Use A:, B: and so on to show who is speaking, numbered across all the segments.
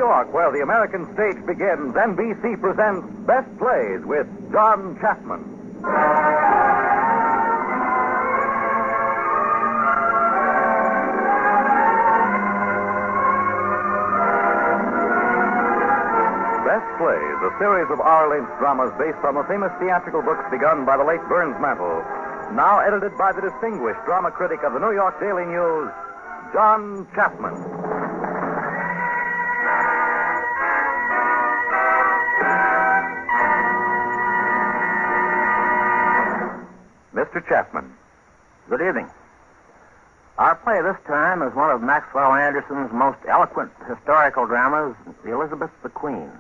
A: York, where the American stage begins, NBC presents Best Plays with John Chapman. Best Plays, a series of hour-length dramas based on the famous theatrical books begun by the late Burns Mantle, now edited by the distinguished drama critic of the New York Daily News, John Chapman. Mr. Chapman.
B: Good evening. Our play this time is one of Maxwell Anderson's most eloquent historical dramas, Elizabeth the Queen.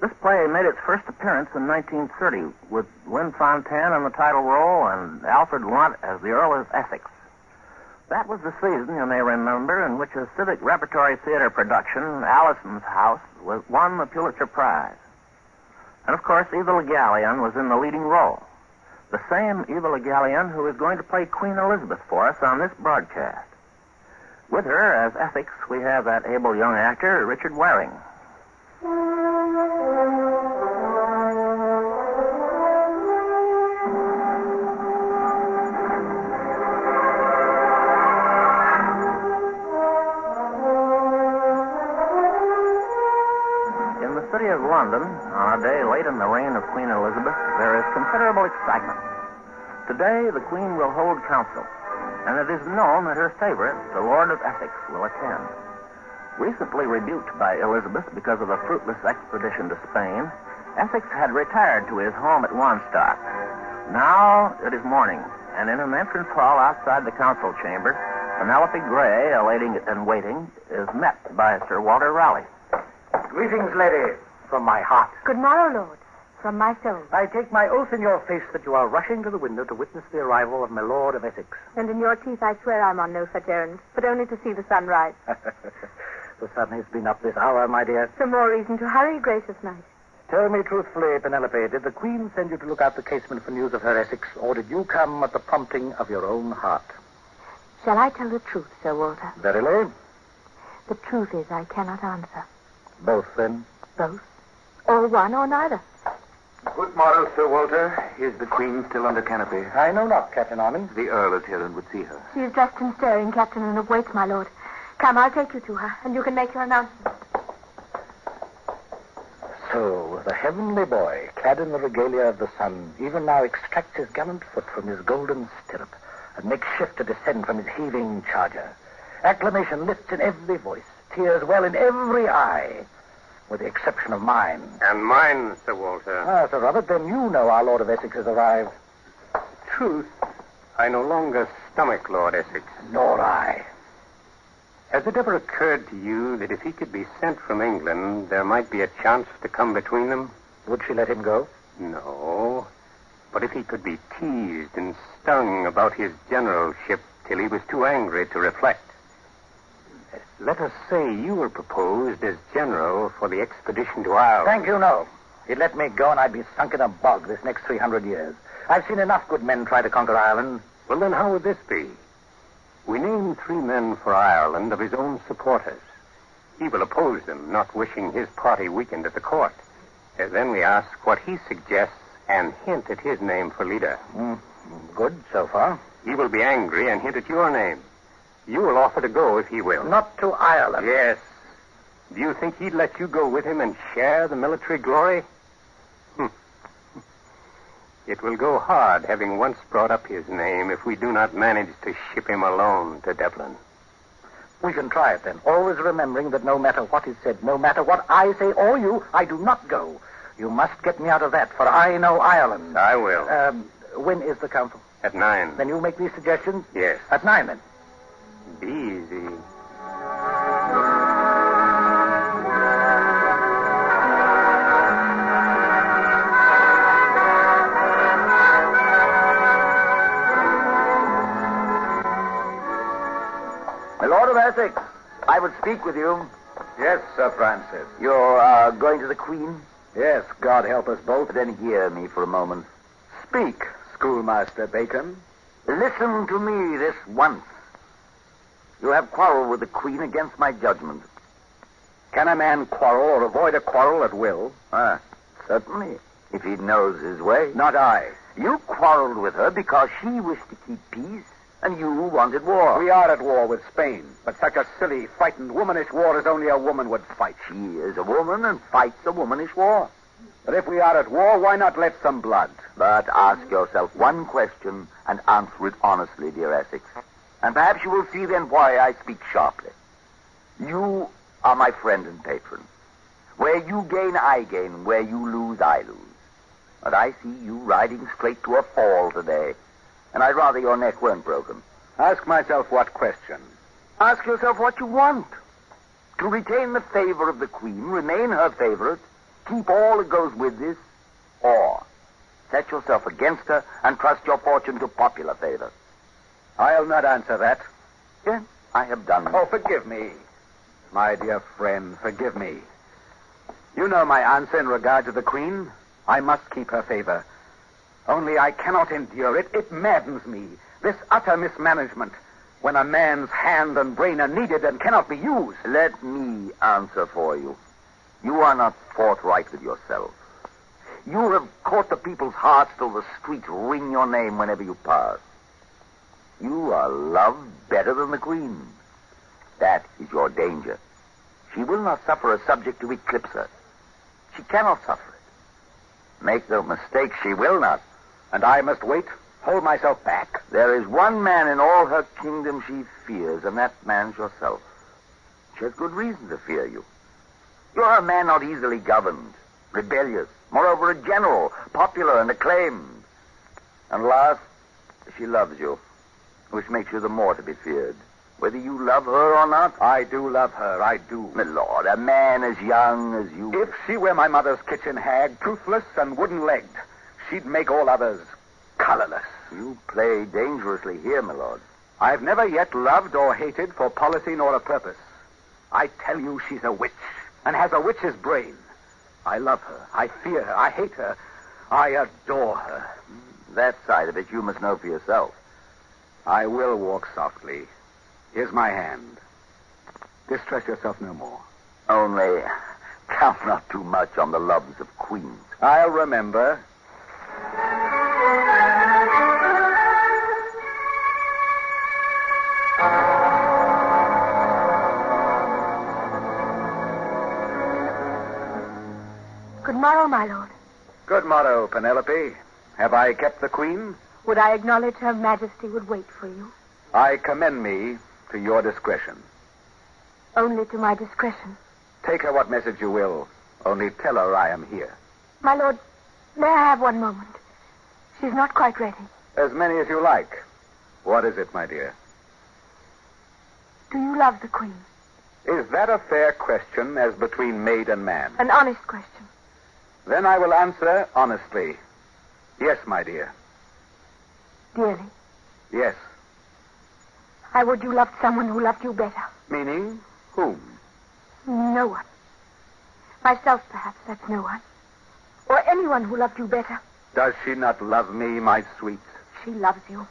B: This play made its first appearance in 1930 with Lynn Fontanne in the title role and Alfred Lunt as the Earl of Essex. That was the season, you may remember, in which a civic repertory theater production, Allison's House, won the Pulitzer Prize. And, of course, Eva Le Gallienne was in the leading role. The same Eva Le Gallienne who is going to play Queen Elizabeth for us on this broadcast. With her as Essex, we have that able young actor, Richard Waring. In the city of London, on a day late in the reign of Queen Elizabeth, there is considerable excitement. Today, the Queen will hold council, and it is known that her favorite, the Lord of Essex, will attend. Recently rebuked by Elizabeth because of a fruitless expedition to Spain, Essex had retired to his home at Wanstock. Now it is morning, and in an entrance hall outside the council chamber, Penelope Gray, a lady in waiting, is met by Sir Walter Raleigh.
C: Greetings, lady, from my heart.
D: Good morrow, Lord, from my soul.
C: I take my oath in your face that you are rushing to the window to witness the arrival of my Lord of Essex.
D: And in your teeth, I swear I'm on no such errand, but only to see the sun rise.
C: The sun has been up this hour, my dear.
D: So more reason to hurry, gracious knight.
C: Tell me truthfully, Penelope, did the Queen send you to look out the casement for news of her Essex, or did you come at the prompting of your own heart?
D: Shall I tell the truth, Sir Walter?
C: Verily?
D: The truth is I cannot answer.
C: Both, then?
D: Both. Or one or neither.
E: Good morrow, Sir Walter. Is the Queen still under canopy?
C: I know not, Captain Armand.
E: The Earl is here and would see her.
D: She is dressed and stirring, Captain, and awaits, my lord. Come, I'll take you to her, and you can make your announcement.
C: So, the heavenly boy, clad in the regalia of the sun, even now extracts his gallant foot from his golden stirrup and makes shift to descend from his heaving charger. Acclamation lifts in every voice, tears well in every eye, with the exception of mine.
E: And mine, Sir Walter.
C: Ah, Sir Robert, then you know our Lord of Essex has arrived.
E: Truth, I no longer stomach Lord Essex.
C: Nor I.
E: Has it ever occurred to you that if he could be sent from England, there might be a chance to come between them?
C: Would she let him go?
E: No. But if he could be teased and stung about his generalship till he was too angry to reflect. Let us say you were proposed as general for the expedition to Ireland.
C: Thank you, no. He'd let me go and I'd be sunk in a bog this next 300 years. I've seen enough good men try to conquer Ireland.
E: Well, then how would this be? We name 3 men for Ireland of his own supporters. He will oppose them, not wishing his party weakened at the court. Then we ask what he suggests and hint at his name for leader.
C: Good so far.
E: He will be angry and hint at your name. You will offer to go if he will.
C: Not to Ireland.
E: Yes. Do you think he'd let you go with him and share the military glory? It will go hard, having once brought up his name, if we do not manage to ship him alone to Dublin.
C: We can try it, then. Always remembering that no matter what is said, no matter what I say or you, I do not go. You must get me out of that, for I know Ireland.
E: I will.
C: When is the council?
E: At 9.
C: Then you make these suggestions?
E: Yes.
C: At 9, then.
E: Be easy.
A: My Lord of Essex, I would speak with you.
E: Yes, Sir Francis.
A: You're going to the Queen? Yes, God help us both. Then hear me for a moment. Speak, Schoolmaster Bacon. Listen to me this once. You have quarreled with the Queen against my judgment.
F: Can a man quarrel or avoid a quarrel at will?
G: Certainly, if he knows his way.
F: Not I.
G: You quarreled with her because she wished to keep peace, and you wanted war.
F: We are at war with Spain, but such a silly, frightened, womanish war as only a woman would fight.
G: She is a woman and fights a womanish war.
F: But if we are at war, why not let some blood?
G: But ask yourself one question and answer it honestly, dear Essex. And perhaps you will see then why I speak sharply. You are my friend and patron. Where you gain, I gain. Where you lose, I lose. But I see you riding straight to a fall today, and I'd rather your neck weren't broken.
F: Ask myself what question?
G: Ask yourself what you want. To retain the favor of the Queen, remain her favorite, keep all that goes with this, or set yourself against her and trust your fortune to popular favor.
F: I'll not answer that.
G: Yes, I have done.
F: Oh, forgive me. My dear friend, forgive me. You know my answer in regard to the Queen. I must keep her favor. Only I cannot endure it. It maddens me. This utter mismanagement. When a man's hand and brain are needed and cannot be used.
G: Let me answer for you. You are not forthright with yourself. You have caught the people's hearts till the streets ring your name whenever you pass. You are loved better than the Queen. That is your danger. She will not suffer a subject to eclipse her. She cannot suffer it. Make no mistake, she will not.
F: And I must wait, hold myself back.
G: There is one man in all her kingdom she fears, and that man's yourself. She has good reason to fear you. You are a man not easily governed, rebellious, moreover a general, popular and acclaimed. And last, she loves you, which makes you the more to be feared. Whether you love her or not.
F: I do love her, I do.
G: My lord, a man as young as you.
F: If she were my mother's kitchen hag, toothless and wooden-legged, she'd make all others colorless.
G: You play dangerously here, my lord.
F: I've never yet loved or hated for policy nor a purpose. I tell you she's a witch, and has a witch's brain. I love her, I fear her, I hate her, I adore her.
G: That side of it you must know for yourself.
F: I will walk softly. Here's my hand. Distress yourself no more.
G: Only count not too much on the loves of queens.
F: I'll remember.
D: Good morrow, my lord.
F: Good morrow, Penelope. Have I kept the Queen?
D: Would I acknowledge Her Majesty would wait for you?
F: I commend me to your discretion.
D: Only to my discretion.
F: Take her what message you will. Only tell her I am here.
D: My lord, may I have one moment? She's not quite ready.
F: As many as you like. What is it, my dear?
D: Do you love the Queen?
F: Is that a fair question as between maid and man?
D: An honest question.
F: Then I will answer honestly. Yes, my dear.
D: Dearly.
F: Yes.
D: I would you loved someone who loved you better.
F: Meaning whom?
D: No one. Myself, perhaps, that's no one. Or anyone who loved you better.
F: Does she not love me, my sweet?
D: She loves you.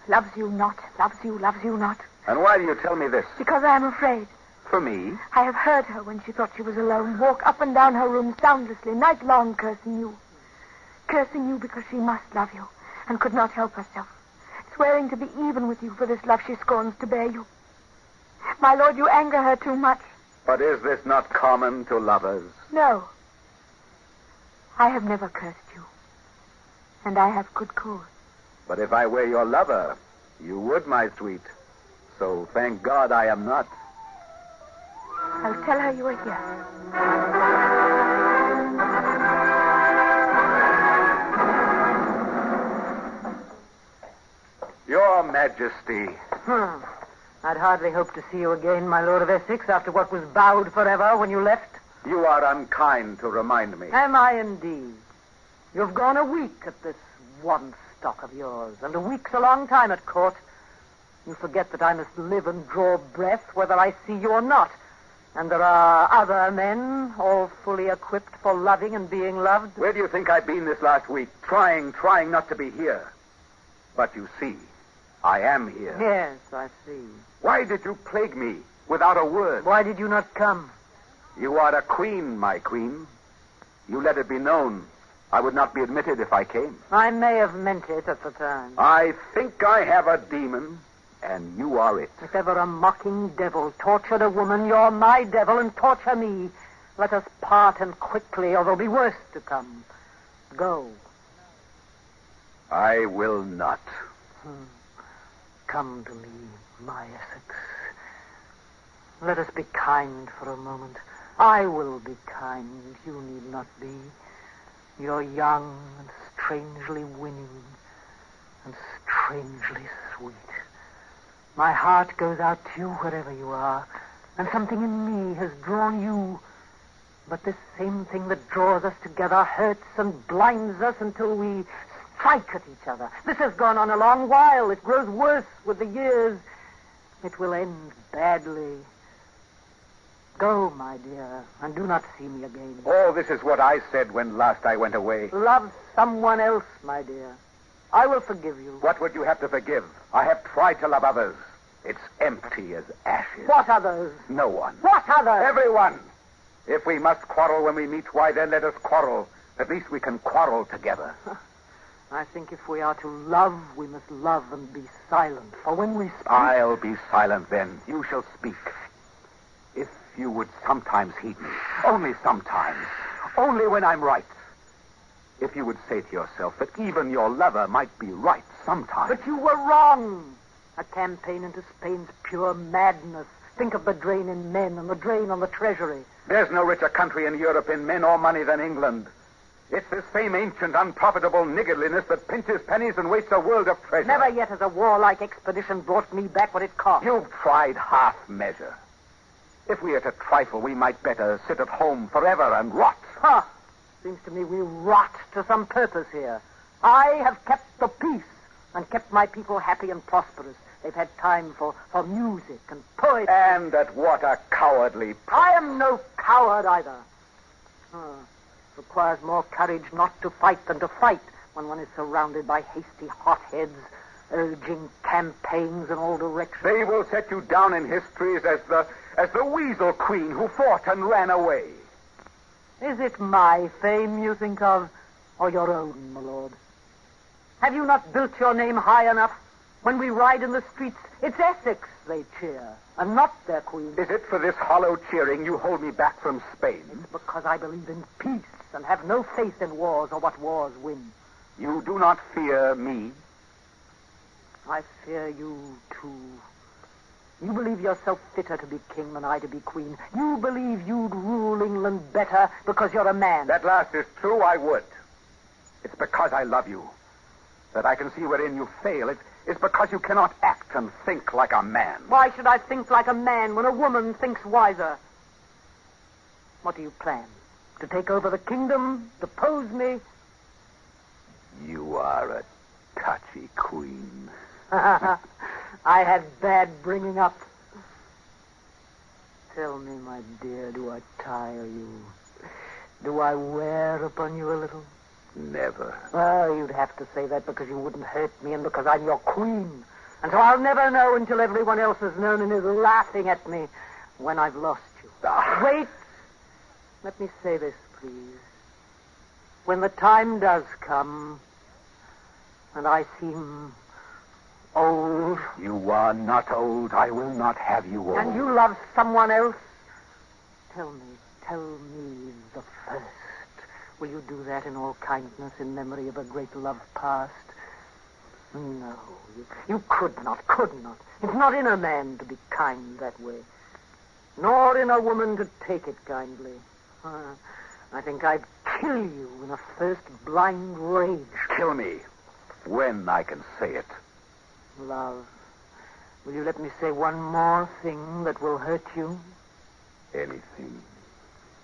D: Loves you not. Loves you not.
F: And why do you tell me this?
D: Because I am afraid.
F: For me?
D: I have heard her when she thought she was alone walk up and down her room soundlessly, night long, cursing you. Cursing you because she must love you and could not help herself. Swearing to be even with you for this love she scorns to bear you. My lord, you anger her too much.
F: But is this not common to lovers?
D: No. I have never cursed you. And I have good cause.
F: But if I were your lover, you would, my sweet. So thank God I am not.
D: I'll tell her you are here.
F: Your Majesty.
H: I'd hardly hope to see you again, my Lord of Essex, after what was bowed forever when you left.
F: You are unkind to remind me.
H: Am I indeed? You've gone a week at this one stock of yours, and a week's a long time at court. You forget that I must live and draw breath whether I see you or not. And there are other men, all fully equipped for loving and being loved.
F: Where do you think I've been this last week? Trying not to be here. But you see, I am here.
H: Yes, I see.
F: Why did you plague me without a word?
H: Why did you not come?
F: You are a queen, my queen. You let it be known. I would not be admitted if I came.
H: I may have meant it at the time.
F: I think I have a demon, and you are it.
H: If ever a mocking devil tortured a woman, you're my devil and torture me. Let us part, and quickly, or there'll be worse to come. Go.
F: I will not.
H: Come to me, my Essex. Let us be kind for a moment. I will be kind. You need not be. You're young and strangely winning and strangely sweet. My heart goes out to you wherever you are, and something in me has drawn you. But this same thing that draws us together hurts and blinds us until we strike at each other. This has gone on a long while. It grows worse with the years. It will end badly. Go, my dear, and do not see me again.
F: Oh, this is what I said when last I went away.
H: Love someone else, my dear. I will forgive you.
F: What would you have to forgive? I have tried to love others. It's empty as ashes.
H: What others?
F: No one.
H: What others?
F: Everyone. If we must quarrel when we meet, why then let us quarrel. At least we can quarrel together.
H: I think if we are to love, we must love and be silent. For when we speak...
F: I'll be silent then. You shall speak. If you would sometimes heed me. Only sometimes. Only when I'm right. If you would say to yourself that even your lover might be right sometimes.
H: But you were wrong. A campaign into Spain's pure madness. Think of the drain in men and the drain on the treasury.
F: There's no richer country in Europe in men or money than England. It's this same ancient, unprofitable niggardliness that pinches pennies and wastes a world of treasure.
H: Never yet has a warlike expedition brought me back what it cost.
F: You've tried half measure. If we are to trifle, we might better sit at home forever and rot.
H: Huh. Seems to me we rot to some purpose here. I have kept the peace and kept my people happy and prosperous. They've had time for music and poetry.
F: And at what a cowardly price.
H: I am no coward either. It requires more courage not to fight than to fight when one is surrounded by hasty hotheads urging campaigns in all directions.
F: They will set you down in histories as the weasel queen who fought and ran away.
H: Is it my fame you think of, or your own, my lord? Have you not built your name high enough? When we ride in the streets, it's Essex they cheer, and not their queen.
F: Is it for this hollow cheering you hold me back from Spain?
H: It's because I believe in peace and have no faith in wars or what wars win.
F: You do not fear me?
H: I fear you, too. You believe yourself fitter to be king than I to be queen. You believe you'd rule England better because you're a man.
F: That last is true, I would. It's because I love you that I can see wherein you fail. It's because you cannot act and think like a man.
H: Why should I think like a man when a woman thinks wiser? What do you plan? To take over the kingdom? Depose me?
F: You are a touchy queen.
H: I had bad bringing up. Tell me, my dear, do I tire you? Do I wear upon you a little?
F: Never.
H: Well, you'd have to say that because you wouldn't hurt me and because I'm your queen. And so I'll never know until everyone else has known and is laughing at me when I've lost you. Wait. Let me say this, please. When the time does come and I seem old...
F: You are not old. I will not have you old.
H: And you love someone else? Tell me the first. Will you do that in all kindness in memory of a great love past? No, you could not. It's not in a man to be kind that way, nor in a woman to take it kindly. I think I'd kill you in a first blind rage.
F: Kill me when I can say it.
H: Love, will you let me say one more thing that will hurt you?
F: Anything.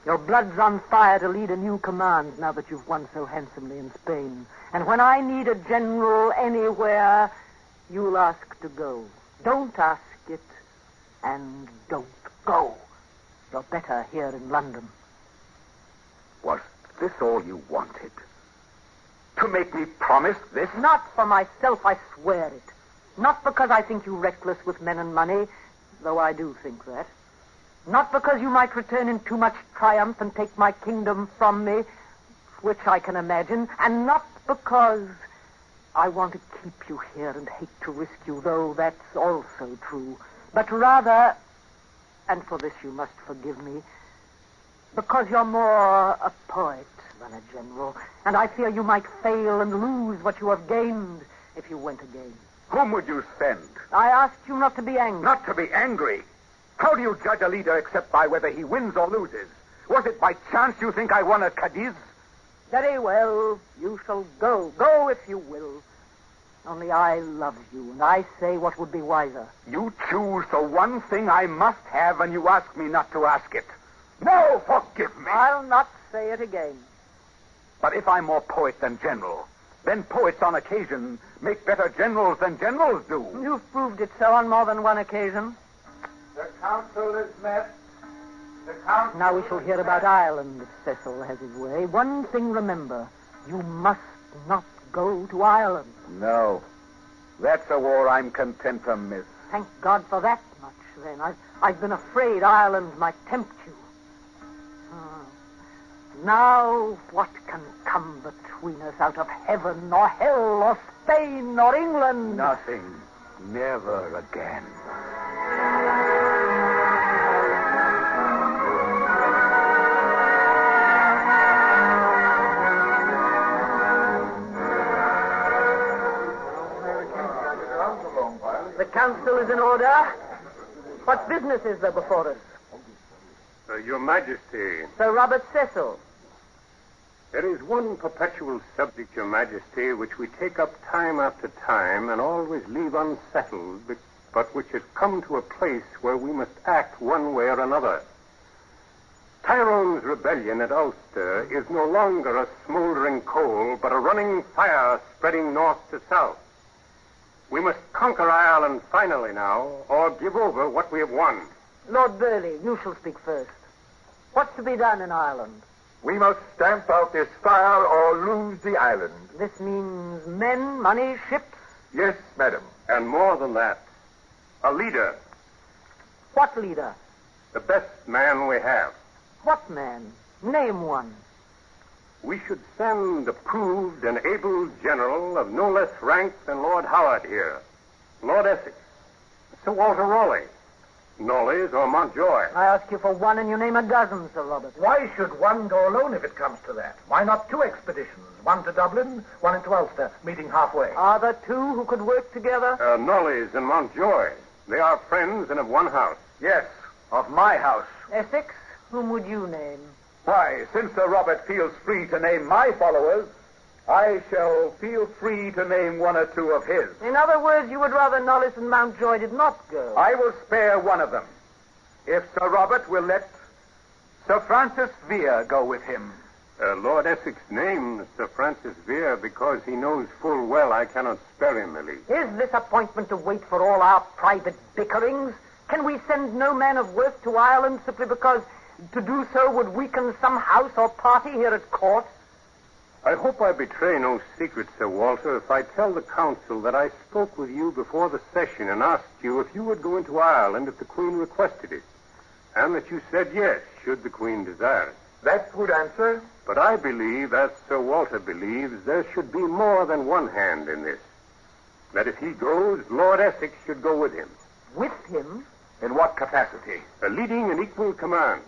H: Your blood's on fire to lead a new command now that you've won so handsomely in Spain. And when I need a general anywhere, you'll ask to go. Don't ask it, and don't go. You're better here in London.
F: Was this all you wanted? To make me promise this?
H: Not for myself, I swear it. Not because I think you reckless with men and money, though I do think that. Not because you might return in too much triumph and take my kingdom from me, which I can imagine, and not because I want to keep you here and hate to risk you, though that's also true, but rather, and for this you must forgive me, because you're more a poet than a general, and I fear you might fail and lose what you have gained if you went again.
F: Whom would you send?
H: I asked you not to be angry.
F: Not to be angry? How do you judge a leader except by whether he wins or loses? Was it by chance you think I won at Cadiz?
H: Very well. You shall go. Go if you will. Only I love you, and I say what would be wiser.
F: You choose the one thing I must have, and you ask me not to ask it. No, forgive me.
H: I'll not say it again.
F: But if I'm more poet than general, then poets on occasion make better generals than generals do.
H: You've proved it so on more than one occasion.
F: The council is met. The council...
H: Now we shall hear about Ireland, if Cecil has his way. One thing remember, you must not go to Ireland.
F: No. That's a war I'm content to miss.
H: Thank God for that much, then. I've been afraid Ireland might tempt you. Now, what can come between us out of heaven or hell or Spain or England?
F: Nothing. Never again.
H: The council is in order. What business is there before us?
E: Your Majesty.
H: Sir Robert Cecil.
E: There is one perpetual subject, Your Majesty, which we take up time after time and always leave unsettled, but which has come to a place where we must act one way or another. Tyrone's rebellion at Ulster is no longer a smoldering coal, but a running fire spreading north to south. We must conquer Ireland finally now, or give over what we have won.
H: Lord Burleigh, you shall speak first. What's to be done in Ireland?
I: We must stamp out this fire or lose the island.
H: This means men, money, ships?
I: Yes, madam.
E: And more than that, a leader.
H: What leader?
E: The best man we have.
H: What man? Name one.
E: We should send a proved and able general of no less rank than Lord Howard here. Lord Essex. Sir Walter Raleigh. Knollys or Mountjoy.
H: I ask you for one and you name a dozen, Sir Robert.
C: Why should one go alone if it comes to that? Why not two expeditions? One to Dublin, one into Ulster, meeting halfway.
H: Are there two who could work together?
E: Knollys and Mountjoy. They are friends and of one house.
F: Yes, of my house.
H: Essex, whom would you name?
F: Why, since Sir Robert feels free to name my followers, I shall feel free to name one or two of his.
H: In other words, you would rather Knollys and Mountjoy did not go.
F: I will spare one of them, if Sir Robert will let Sir Francis Vere go with him.
E: Lord Essex names Sir Francis Vere because he knows full well I cannot spare him the least.
H: Is this appointment to wait for all our private bickerings? Can we send no man of worth to Ireland simply because to do so would weaken some house or party here at court?
E: I hope I betray no secret, Sir Walter, if I tell the council that I spoke with you before the session and asked you if you would go into Ireland if the Queen requested it, and that you said yes, should the Queen desire it.
I: That would answer.
E: But I believe, as Sir Walter believes, there should be more than one hand in this. That if he goes, Lord Essex should go with him.
H: With him?
F: In what capacity?
E: Leading an equal command.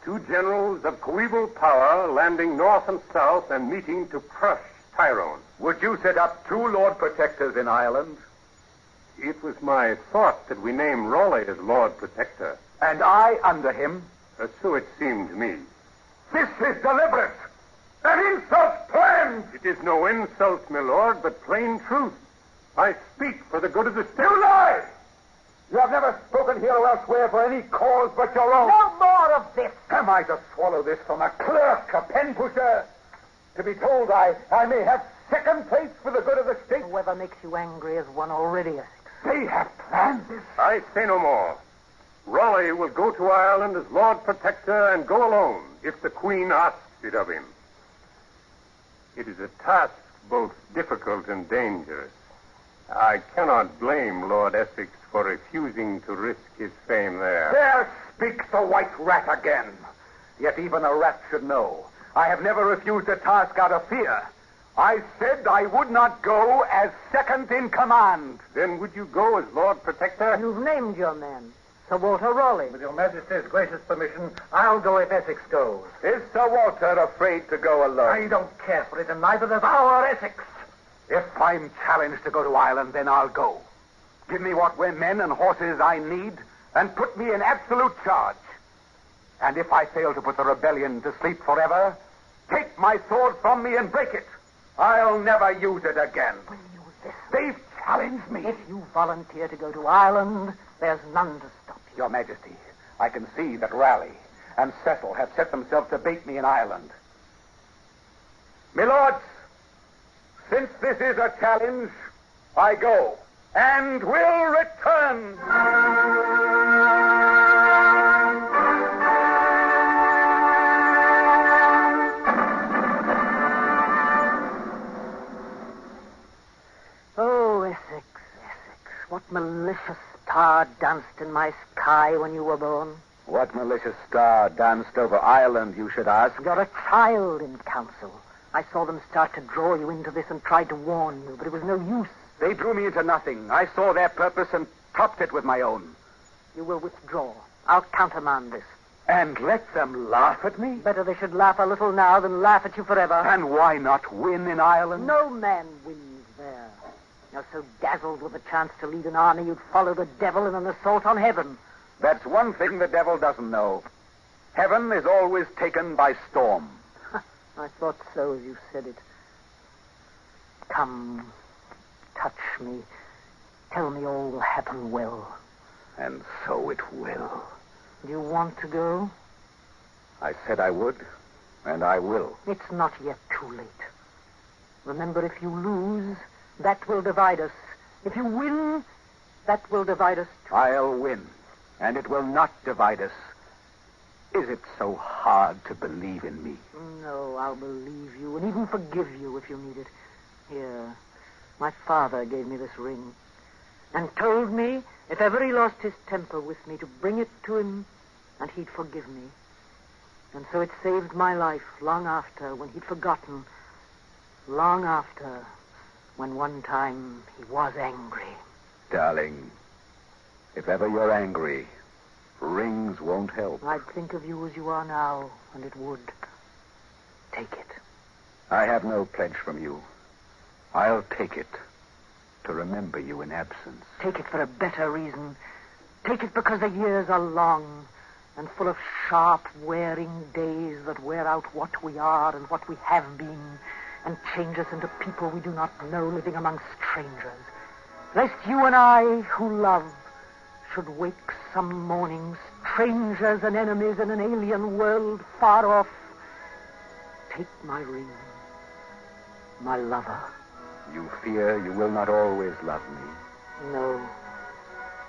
E: Two generals of coeval power landing north and south and meeting to crush Tyrone.
F: Would you set up two Lord Protectors in Ireland?
E: It was my thought that we name Raleigh as Lord Protector.
F: And I under him?
E: So it seemed to me.
F: This is deliberate. An insult planned.
E: It is no insult, my lord, but plain truth. I speak for the good of the state.
F: You lie! You have never spoken here or elsewhere for any cause but your own.
H: No more of this.
F: Am I to swallow this from a clerk, a pen pusher? To be told I may have second place for the good of the state?
H: Whoever makes you angry is one already, Essex.
F: They have planned this.
E: I say no more. Raleigh will go to Ireland as Lord Protector and go alone if the Queen asks it of him. It is a task both difficult and dangerous. I cannot blame Lord Essex for refusing to risk his fame there.
F: There speaks the white rat again. Yet even a rat should know. I have never refused a task out of fear. I said I would not go as second in command.
E: Then would you go as Lord Protector?
H: You've named your man, Sir Walter Raleigh.
C: With Your Majesty's gracious permission, I'll go if Essex goes.
F: Is Sir Walter afraid to go alone?
C: I don't care for it, and neither does our Essex.
F: If I'm challenged to go to Ireland, then I'll go. Give me what men and horses I need, and put me in absolute charge. And if I fail to put the rebellion to sleep forever, take my sword from me and break it. I'll never use it again.
H: Will you listen?
F: They've challenged me.
H: If you volunteer to go to Ireland, there's none to stop you.
F: Your Majesty, I can see that Raleigh and Cecil have set themselves to bait me in Ireland. My lords, since this is a challenge, I go and will return.
H: Oh, Essex, what malicious star danced in my sky when you were born?
F: What malicious star danced over Ireland, you should ask?
H: You're a child in council. I saw them start to draw you into this and tried to warn you, but it was no use.
F: They drew me into nothing. I saw their purpose and topped it with my own.
H: You will withdraw. I'll countermand this.
F: And let them laugh at me?
H: Better they should laugh a little now than laugh at you forever.
F: And why not win in Ireland?
H: No man wins there. You're so dazzled with the chance to lead an army, you'd follow the devil in an assault on heaven.
F: That's one thing the devil doesn't know. Heaven is always taken by storm.
H: I thought so as you said it. Come, touch me. Tell me all will happen well.
F: And so it will.
H: Do you want to go?
F: I said I would, and I will.
H: It's not yet too late. Remember, if you lose, that will divide us. If you win, that will divide us too.
F: I'll win, and it will not divide us. Is it so hard to believe in me?
H: No, I'll believe you and even forgive you if you need it. Here, my father gave me this ring and told me if ever he lost his temper with me to bring it to him and he'd forgive me. And so it saved my life long after when he'd forgotten. Long after when one time he was angry.
F: Darling, if ever you're angry, rings won't help.
H: I'd think of you as you are now, and it would. Take it.
F: I have no pledge from you. I'll take it to remember you in absence.
H: Take it for a better reason. Take it because the years are long and full of sharp, wearing days that wear out what we are and what we have been and change us into people we do not know living among strangers. Lest you and I, who love, should wake some morning strangers and enemies in an alien world far off. Take my ring, my lover.
F: You fear you will not always love me.
H: No,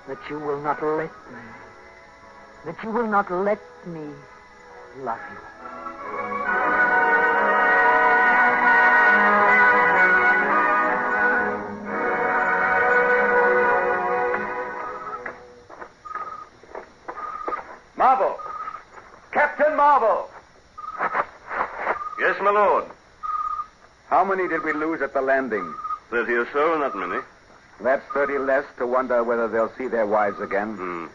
H: that you will not let me. That you will not let me love you.
F: Marvel! Captain Marvel!
J: Yes, my lord.
F: How many did we lose at the landing?
J: 30 or so, not many.
F: That's 30 less to wonder whether they'll see their wives again.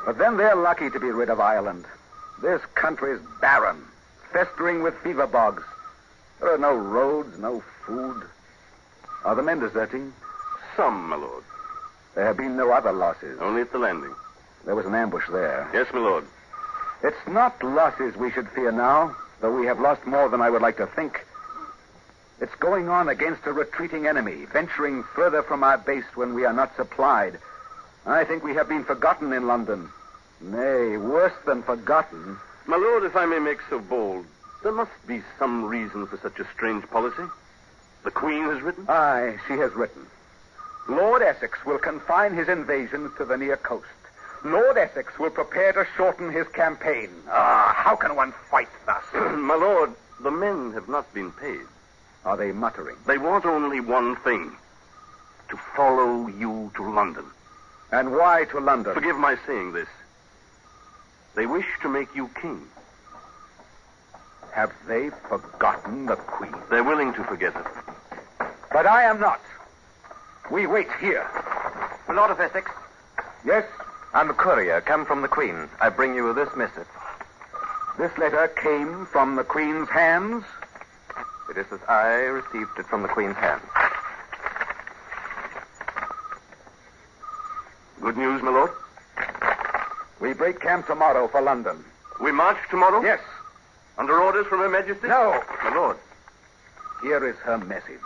F: But then they're lucky to be rid of Ireland. This country's barren, festering with fever bogs. There are no roads, no food. Are the men deserting?
J: Some, my lord.
F: There have been no other losses.
J: Only at the landing.
F: There was an ambush there.
J: Yes, my lord.
F: It's not losses we should fear now, though we have lost more than I would like to think. It's going on against a retreating enemy, venturing further from our base when we are not supplied. I think we have been forgotten in London. Nay, worse than forgotten.
J: My lord, if I may make so bold, there must be some reason for such a strange policy. The Queen has written?
F: Aye, she has written. Lord Essex will confine his invasions to the near coast. Lord Essex will prepare to shorten his campaign. How can one fight thus?
J: My lord, the men have not been paid.
F: Are they muttering?
J: They want only one thing. to follow you to London.
F: And why to London?
J: Forgive my saying this. They wish to make you king.
F: Have they forgotten the Queen?
J: They're willing to forget it.
F: But I am not. We wait here.
A: My Lord of Essex.
F: Yes?
A: I'm a courier, come from the Queen. I bring you this missive.
F: This letter came from the Queen's hands?
A: It is as I received it from the Queen's hands.
J: Good news, my lord?
F: We break camp tomorrow for London.
J: We march tomorrow?
F: Yes.
J: Under orders from Her Majesty?
F: No.
J: My lord.
F: Here is her message.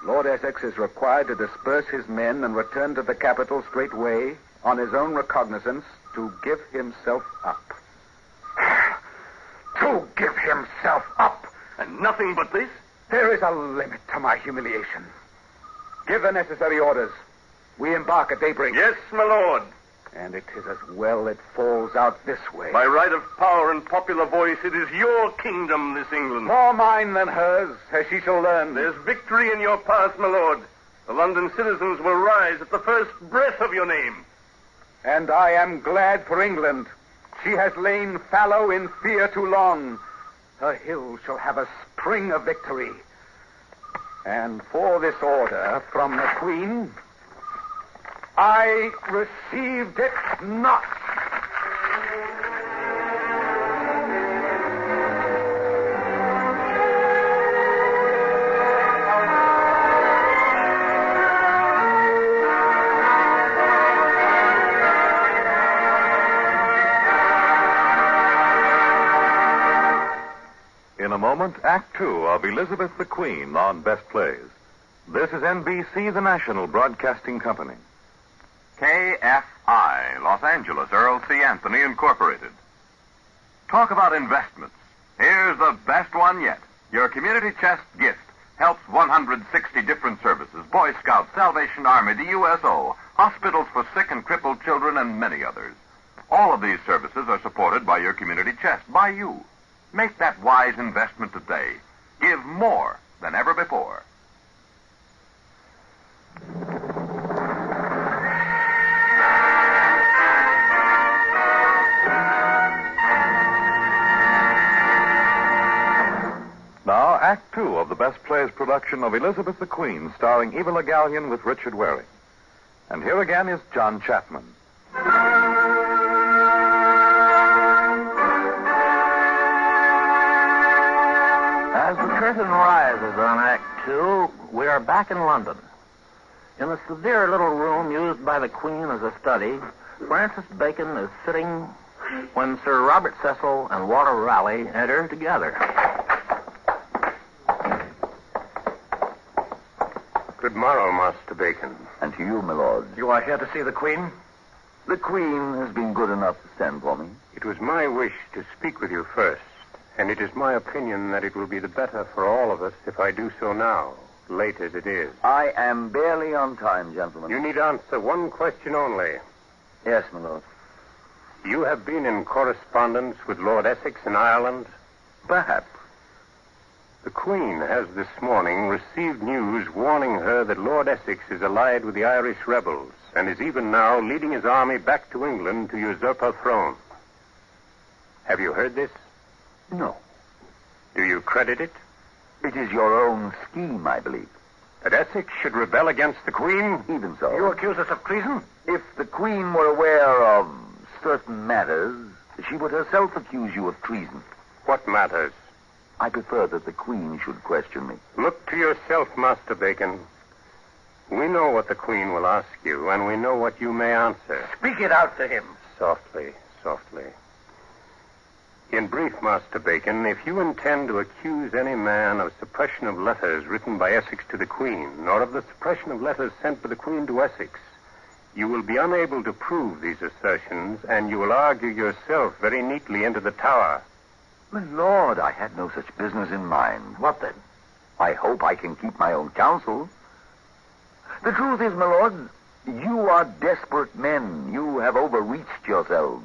F: Lord Essex is required to disperse his men and return to the capital straightway on his own recognizance to give himself up. To give himself up?
J: And nothing but this?
F: There is a limit to my humiliation. Give the necessary orders. We embark at daybreak.
J: Yes, my lord.
F: And it is as well it falls out this way.
J: By right of power and popular voice, it is your kingdom, this England.
F: More mine than hers, as she shall learn.
J: There's victory in your path, my lord. The London citizens will rise at the first breath of your name.
F: And I am glad for England. She has lain fallow in fear too long. Her hills shall have a spring of victory. And for this order from the Queen, I received it not.
A: In a moment, Act Two of Elizabeth the Queen on Best Plays. This is NBC, the national broadcasting company.
K: KFI, Los Angeles, Earl C. Anthony, Incorporated. Talk about investments. Here's the best one yet. Your community chest gift helps 160 different services. Boy Scouts, Salvation Army, the USO, hospitals for sick and crippled children, and many others. All of these services are supported by your community chest, by you. Make that wise investment today. Give more than ever before.
A: Now, Act Two of the Best Plays production of Elizabeth the Queen, starring Eva Le Gallion with Richard Waring. And here again is John Chapman.
B: As the curtain rises on Act Two, we are back in London. In the severe little room used by the Queen as a study, Francis Bacon is sitting when Sir Robert Cecil and Walter Raleigh enter together.
E: Good morrow, Master Bacon.
G: And to you, my lord.
C: You are here to see the Queen?
G: The Queen has been good enough to send for me.
E: It was my wish to speak with you first, and it is my opinion that it will be the better for all of us if I do so now, late as it is.
G: I am barely on time, gentlemen.
E: You need answer one question only.
G: Yes, my lord.
E: You have been in correspondence with Lord Essex in Ireland?
G: Perhaps.
E: The Queen has this morning received news warning her that Lord Essex is allied with the Irish rebels and is even now leading his army back to England to usurp her throne. Have you heard this?
G: No.
E: Do you credit it?
G: It is your own scheme, I believe.
E: That Essex should rebel against the Queen?
G: Even so.
C: You accuse us of treason?
G: If the Queen were aware of certain matters, she would herself accuse you of treason.
E: What matters?
G: I prefer that the Queen should question me.
E: Look to yourself, Master Bacon. We know what the Queen will ask you, and we know what you may answer.
C: Speak it out to him.
E: Softly, softly. In brief, Master Bacon, if you intend to accuse any man of suppression of letters written by Essex to the Queen, or of the suppression of letters sent by the Queen to Essex, you will be unable to prove these assertions, and you will argue yourself very neatly into the Tower.
G: My lord, I had no such business in mind.
C: What then?
G: I hope I can keep my own counsel. The truth is, my lord, you are desperate men. You have overreached yourselves.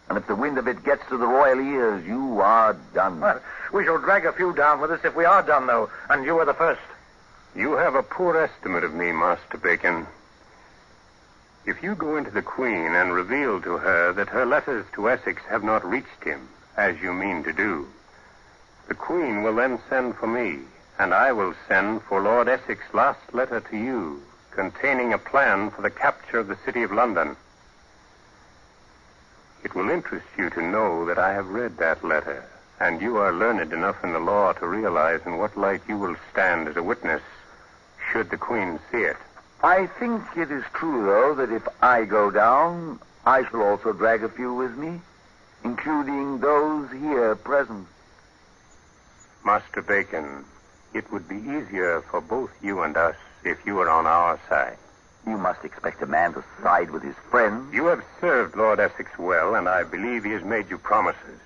G: And if the wind of it gets to the royal ears, you are done.
C: Well, we shall drag a few down with us if we are done, though, and you are the first.
E: You have a poor estimate of me, Master Bacon. If you go into the Queen and reveal to her that her letters to Essex have not reached him, as you mean to do, the Queen will then send for me, and I will send for Lord Essex's last letter to you, containing a plan for the capture of the city of London. It will interest you to know that I have read that letter, and you are learned enough in the law to realize in what light you will stand as a witness, should the Queen see it.
G: I think it is true, though, that if I go down, I shall also drag a few with me, including those here present.
E: Master Bacon, it would be easier for both you and us if you were on our side.
G: You must expect a man to side with his friends.
E: You have served Lord Essex well, and I believe he has made you promises.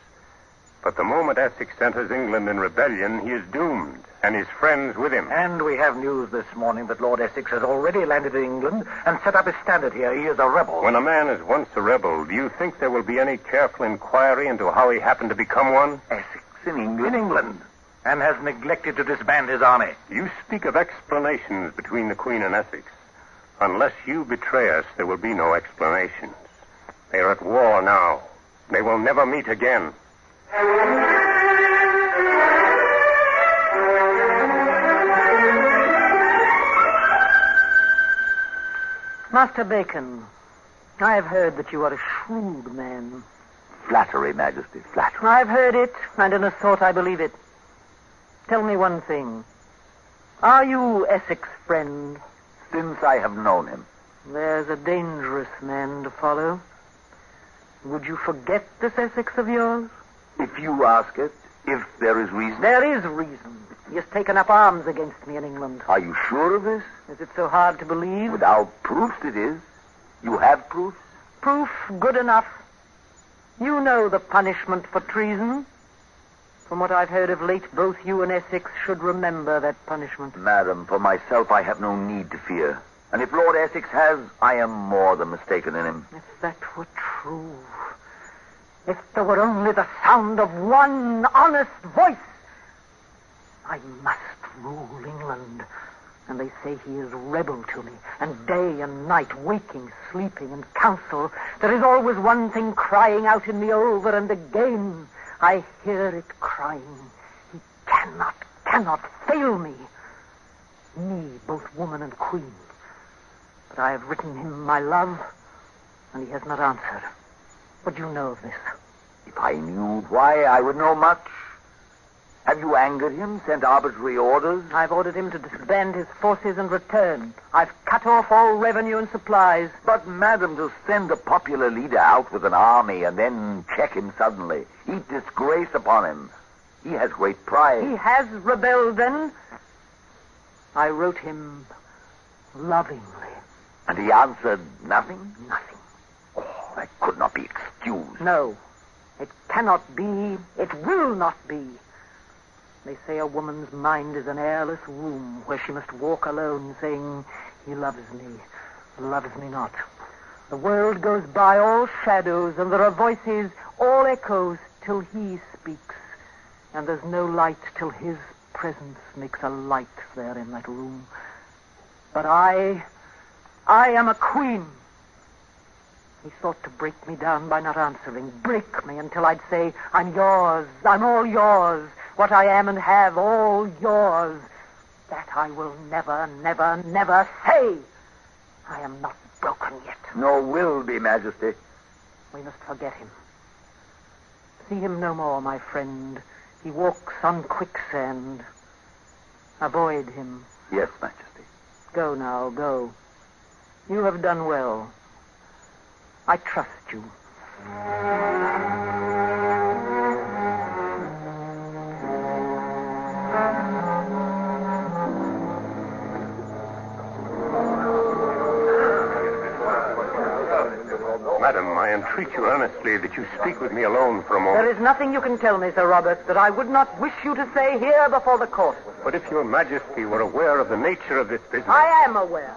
E: But the moment Essex enters England in rebellion, he is doomed, and his friends with him.
C: And we have news this morning that Lord Essex has already landed in England and set up his standard here. He is a rebel.
E: When a man is once a rebel, do you think there will be any careful inquiry into how he happened to become one?
G: Essex in England?
C: In England. And has neglected to disband his army.
E: You speak of explanations between the Queen and Essex. Unless you betray us, there will be no explanations. They are at war now. They will never meet again.
H: Master Bacon, I have heard that you are a shrewd man.
G: Flattery, Majesty, flattery.
H: I've heard it, and in a sort I believe it. Tell me one thing. Are you Essex's friend?
G: Since I have known him.
H: There's a dangerous man to follow. Would you forget this Essex of yours?
G: If you ask it, if there is reason.
H: There is reason. He has taken up arms against me in England.
G: Are you sure of this?
H: Is it so hard to believe?
G: Without proofs it is. You have proofs?
H: Proof good enough. You know the punishment for treason. From what I've heard of late, both you and Essex should remember that punishment.
G: Madam, for myself I have no need to fear. And if Lord Essex has, I am more than mistaken in him.
H: If that were true. If there were only the sound of one honest voice. I must rule England. And they say he is rebel to me. And day and night, waking, sleeping, and counsel, there is always one thing crying out in me over and again. I hear it crying. He cannot fail me. Me, both woman and queen. But I have written him my love, and he has not answered. What do you know of this?
G: If I knew why, I would know much. Have you angered him, sent arbitrary orders?
H: I've ordered him to disband his forces and return. I've cut off all revenue and supplies.
G: But, madam, to send a popular leader out with an army and then check him suddenly, heap disgrace upon him. He has great pride.
H: He has rebelled, then? I wrote him lovingly.
G: And he answered nothing?
H: Nothing.
G: Oh, that could not be excused.
H: No, it cannot be. It will not be. They say a woman's mind is an airless room where she must walk alone saying, he loves me not. The world goes by all shadows and there are voices, all echoes till he speaks. And there's no light till his presence makes a light there in that room. But I am a queen. He sought to break me down by not answering. Break me until I'd say, I'm yours, I'm all yours. What I am and have, all yours. That I will never, never, never say. I am not broken yet.
G: Nor will be, Majesty.
H: We must forget him. See him no more, my friend. He walks on quicksand. Avoid him.
G: Yes, Majesty.
H: Go now, go. You have done well. I trust you.
E: Madam, I entreat you earnestly that you speak with me alone for a moment.
H: There is nothing you can tell me, Sir Robert, that I would not wish you to say here before the court.
E: But if your Majesty were aware of the nature of this business...
H: I am aware.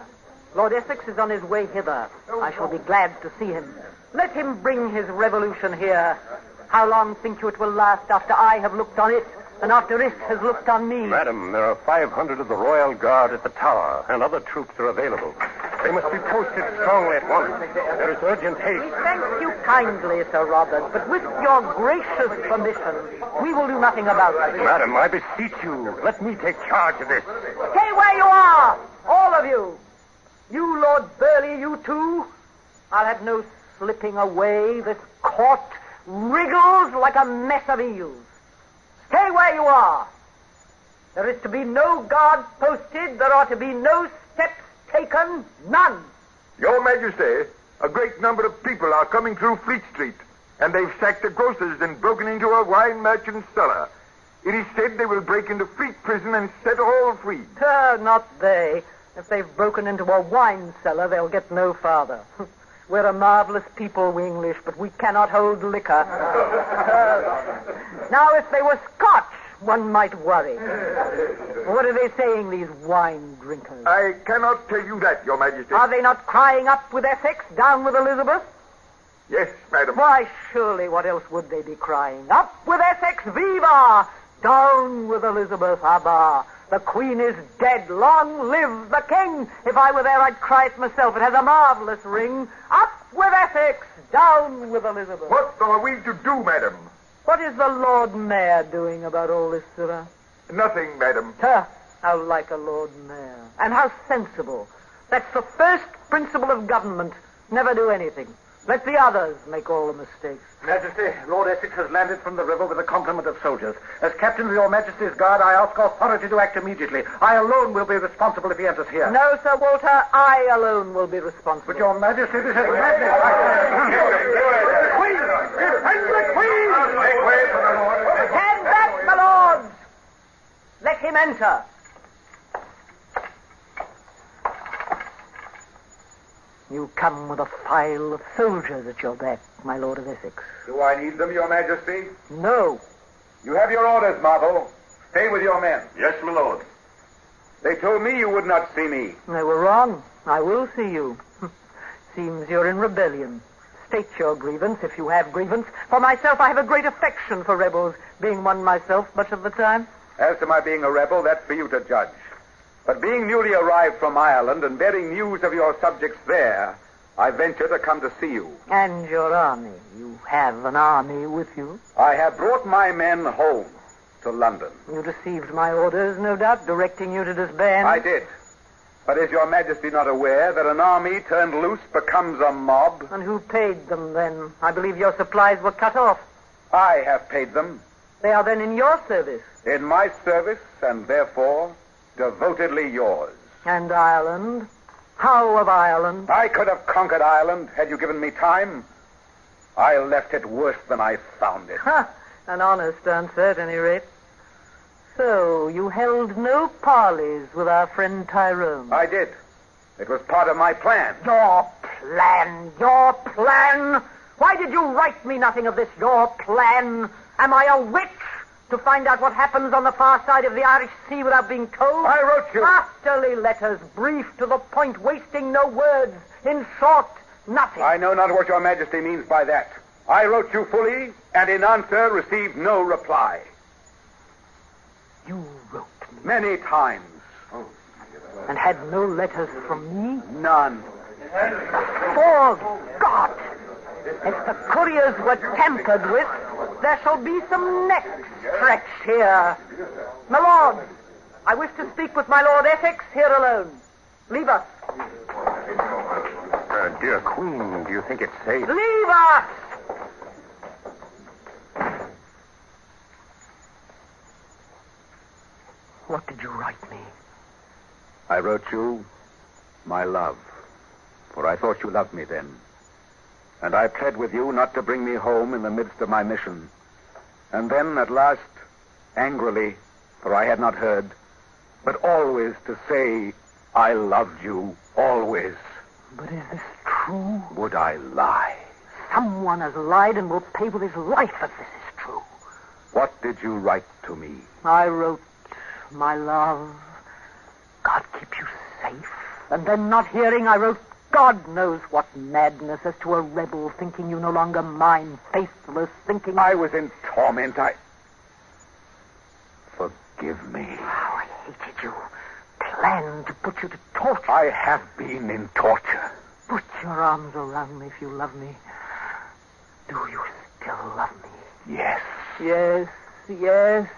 H: Lord Essex is on his way hither. I shall be glad to see him. Let him bring his revolution here. How long think you it will last after I have looked on it and after it has looked on me.
E: Madam, there are 500 of the Royal Guard at the tower, and other troops are available. They must be posted strongly at once. There is urgent haste.
H: We thank you kindly, Sir Robert, but with your gracious permission, we will do nothing about it.
E: Madam, I beseech you, let me take charge of this.
H: Stay where you are, all of you. You, Lord Burleigh, you too. I'll have no slipping away. This court wriggles like a mess of eels. Stay where you are. There is to be no guard posted. There are to be no steps taken. None.
I: Your Majesty, a great number of people are coming through Fleet Street, and they've sacked the grocers and broken into a wine merchant's cellar. It is said they will break into Fleet Prison and set all free.
H: Not they. If they've broken into a wine cellar, they'll get no farther. We're a marvelous people, we English, but we cannot hold liquor. Now, if they were Scotch, one might worry. What are they saying, these wine drinkers?
I: I cannot tell you that, Your Majesty.
H: Are they not crying up with Essex, down with Elizabeth?
I: Yes, madam.
H: Why, surely, what else would they be crying? Up with Essex, viva! Down with Elizabeth, abba! The Queen is dead. Long live the King. If I were there, I'd cry it myself. It has a marvelous ring. Up with Essex. Down with Elizabeth.
I: What are we to do, madam?
H: What is the Lord Mayor doing about all this, sirrah?
I: Nothing, madam.
H: How like a Lord Mayor. And how sensible. That's the first principle of government. Never do anything. Let the others make all the mistakes.
C: Majesty, Lord Essex has landed from the river with a complement of soldiers. As captain of your Majesty's Guard, I ask authority to act immediately. I alone will be responsible if he enters here.
H: No, Sir Walter, I alone will be responsible.
C: But your Majesty, this is madness.
I: The Queen! And the Queen!
C: Make way for the Lord.
H: Stand back, my lords! Let him enter. You come with a file of soldiers at your back, my Lord of Essex.
I: Do I need them, Your Majesty?
H: No.
I: You have your orders, Marvel. Stay with your men.
J: Yes, my lord.
I: They told me you would not see me.
H: They were wrong. I will see you. Seems you're in rebellion. State your grievance, if you have grievance. For myself, I have a great affection for rebels, being one myself much of the time.
F: As to my being a rebel, that's for you to judge. But being newly arrived from Ireland and bearing news of your subjects there, I venture to come to see you.
H: And your army. You have an army with you.
F: I have brought my men home to London.
H: You received my orders, no doubt, directing you to disband.
F: I did. But is your Majesty not aware that an army turned loose becomes a mob?
H: And who paid them, then? I believe your supplies were cut off.
F: I have paid them.
H: They are then in your service.
F: In my service, and therefore devotedly yours.
H: And Ireland? How of Ireland?
F: I could have conquered Ireland had you given me time. I left it worse than I found it.
H: An honest answer, at any rate. So, you held no parleys with our friend Tyrone?
F: I did. It was part of my plan.
H: Your plan? Your plan? Why did you write me nothing of this? Your plan? Am I a witch? To find out what happens on the far side of the Irish Sea without being told?
F: I wrote you.
H: Masterly letters, brief to the point, wasting no words. In short, nothing.
F: I know not what your Majesty means by that. I wrote you fully, and in answer received no reply.
H: You wrote me?
F: Many times.
H: And had no letters from me?
F: None.
H: For God! If the couriers were tampered with, there shall be some necks stretched here. My lord, I wish to speak with my Lord Essex here alone. Leave us.
E: Dear Queen, do you think it's safe?
H: Leave us! What did you write me?
F: I wrote you, my love, for I thought you loved me then. And I pled with you not to bring me home in the midst of my mission. And then, at last, angrily, for I had not heard, but always to say, I loved you, always.
H: But is this true?
F: Would I lie?
H: Someone has lied and will pay with his life if this is true.
F: What did you write to me?
H: I wrote, my love, God keep you safe. And then, not hearing, I wrote, God knows what madness, as to a rebel, thinking you no longer mine, faithless, thinking...
F: I was in torment. Forgive me.
H: How I hated you. Planned to put you to torture.
F: I have been in torture.
H: Put your arms around me if you love me. Do you still love me?
F: Yes.
H: Yes, yes.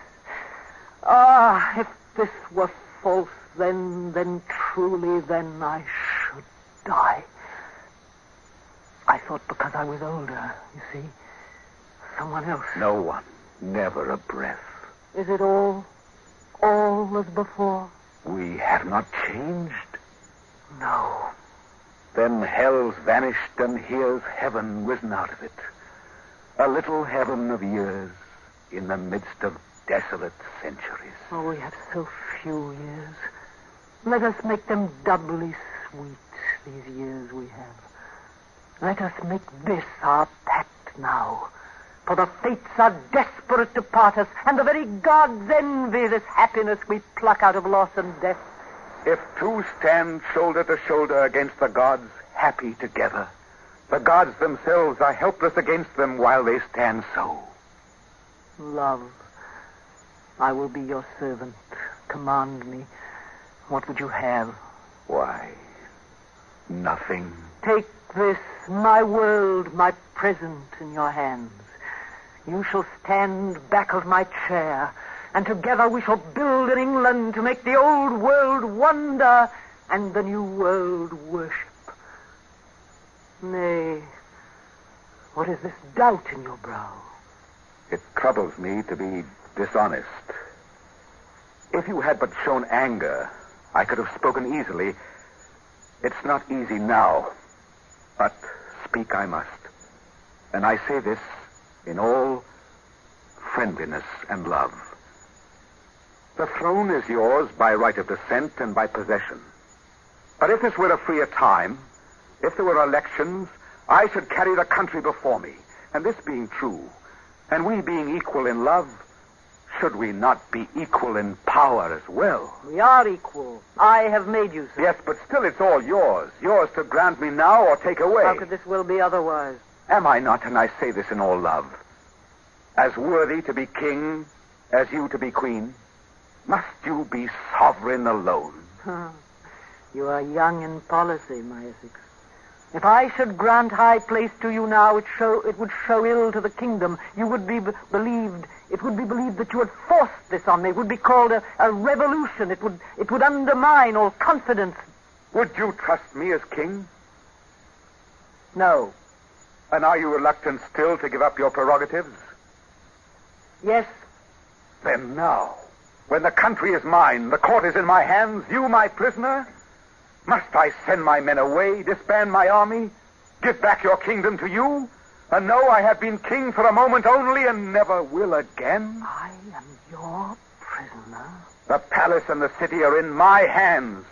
H: Ah, if this were false, then truly, then I should die. I thought because I was older, you see. Someone else.
F: No one. Never a breath.
H: Is it all as before?
F: We have not changed.
H: No.
F: Then hell's vanished, and here's heaven risen out of it. A little heaven of years in the midst of desolate centuries.
H: Oh, we have so few years. Let us make them doubly sweet, these years we have. Let us make this our pact now. For the fates are desperate to part us, and the very gods envy this happiness we pluck out of loss and death.
F: If two stand shoulder to shoulder against the gods, happy together, the gods themselves are helpless against them while they stand so.
H: Love, I will be your servant. Command me. What would you have?
F: Why, nothing.
H: Take this, my world, my present, in your hands. You shall stand back of my chair, and together we shall build an England to make the old world wonder and the new world worship. Nay, what is this doubt in your brow?
F: It troubles me to be dishonest. If you had but shown anger, I could have spoken easily. It's not easy now, but speak I must. And I say this in all friendliness and love. The throne is yours by right of descent and by possession. But if this were a freer time, if there were elections, I should carry the country before me. And this being true, and we being equal in love, should we not be equal in power as well?
H: We are equal. I have made you so.
F: Yes, but still it's all yours. Yours to grant me now or take away.
H: How could this will be otherwise?
F: Am I not, and I say this in all love, as worthy to be king as you to be queen? Must you be sovereign alone?
H: You are young in policy, my Essex. If I should grant high place to you now, it would show ill to the kingdom. You would be believed. It would be believed that you had forced this on me. It would be called a revolution. It would undermine all confidence.
F: Would you trust me as king?
H: No.
F: And are you reluctant still to give up your prerogatives?
H: Yes.
F: Then now, when the country is mine, the court is in my hands, you my prisoner, must I send my men away, disband my army, give back your kingdom to you, and know I have been king for a moment only and never will again?
H: I am your prisoner.
F: The palace and the city are in my hands.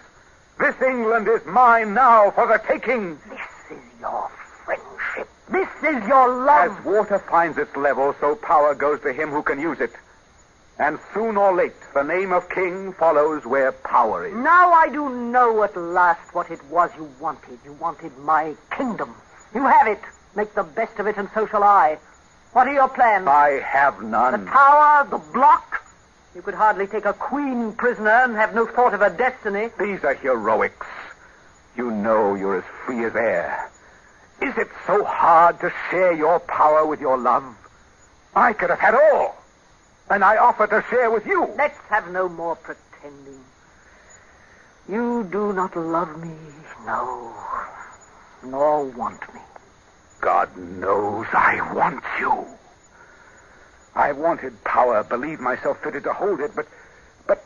F: This England is mine now for the taking.
H: This is your friendship. This is your love.
F: As water finds its level, so power goes to him who can use it. And soon or late, the name of king follows where power is.
H: Now I do know at last what it was you wanted. You wanted my kingdom. You have it. Make the best of it, and so shall I. What are your plans?
F: I have none.
H: The tower, the block. You could hardly take a queen prisoner and have no thought of her destiny.
F: These are heroics. You know you're as free as air. Is it so hard to share your power with your love? I could have had all. And I offer to share with you.
H: Let's have no more pretending. You do not love me, no, nor want me.
F: God knows I want you. I wanted power, believed myself fitted to hold it, but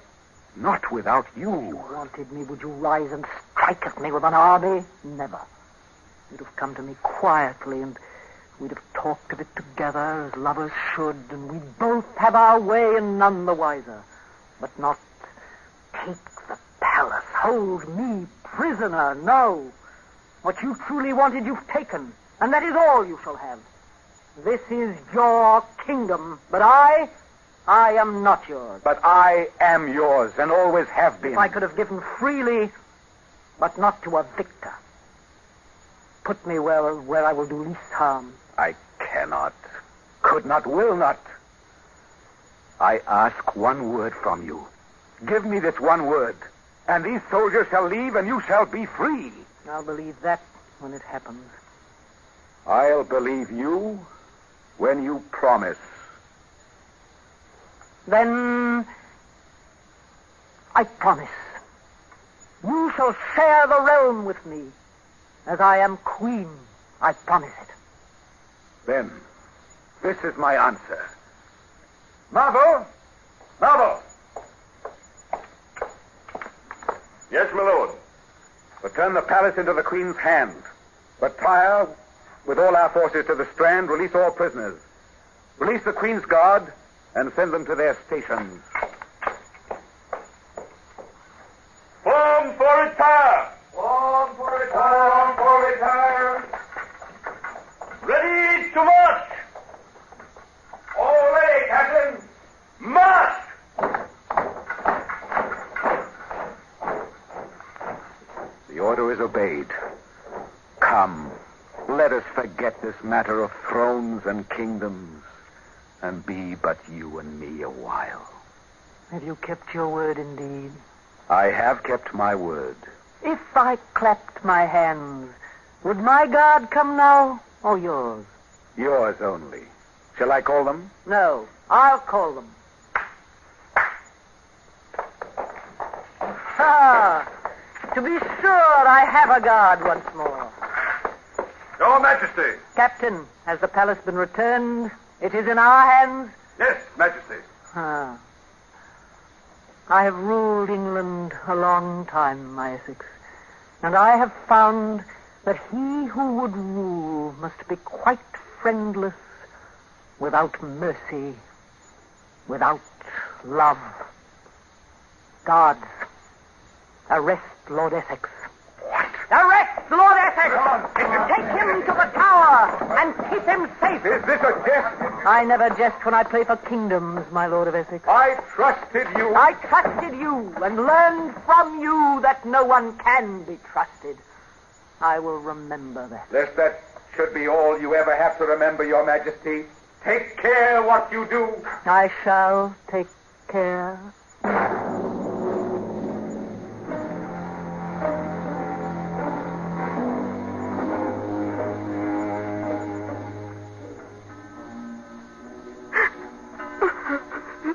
F: not without you.
H: If you wanted me, would you rise and strike at me with an army? Never. You'd have come to me quietly, and we'd have talked of it together as lovers should, and we'd both have our way and none the wiser. But not take the palace, hold me prisoner, no. What you truly wanted you've taken, and that is all you shall have. This is your kingdom, but I am not yours.
F: But I am yours, and always have been.
H: If I could have given freely, but not to a victor. Put me where I will do least harm.
F: I cannot, could not, will not. I ask one word from you. Give me this one word, and these soldiers shall leave, and you shall be free.
H: I'll believe that when it happens.
F: I'll believe you when you promise.
H: Then I promise. You shall share the realm with me. As I am queen, I promise it.
F: Then, this is my answer. Marvel! Marvel!
I: Yes, my lord.
F: Return the palace into the Queen's hand. Retire with all our forces to the Strand. Release all prisoners. Release the Queen's guard and send them to their stations.
I: Form for retire!
F: Form for retire! Form for retire!
I: Ready to march!
F: All ready, Captain!
I: March!
F: The order is obeyed. Come, let us forget this matter of thrones and kingdoms and be but you and me a while.
H: Have you kept your word indeed?
F: I have kept my word.
H: If I clapped my hands, would my guard come now, or yours?
F: Yours only. Shall I call them?
H: No, I'll call them. To be sure, I have a guard once more.
I: Your Majesty.
H: Captain, has the palace been returned? It is in our hands?
I: Yes, Majesty.
H: I have ruled England a long time, my Essex, and I have found that he who would rule must be quite friendless, without mercy, without love. Guards, arrest Lord Essex.
F: What?
H: Arrest Lord Essex! Take him to the tower and keep him safe.
F: Is this a jest?
H: I never jest when I play for kingdoms, my Lord of Essex.
F: I trusted you.
H: I trusted you and learned from you that no one can be trusted. I will remember that.
F: Lest that should be all you ever have to remember, Your Majesty. Take care what you do.
H: I shall take care.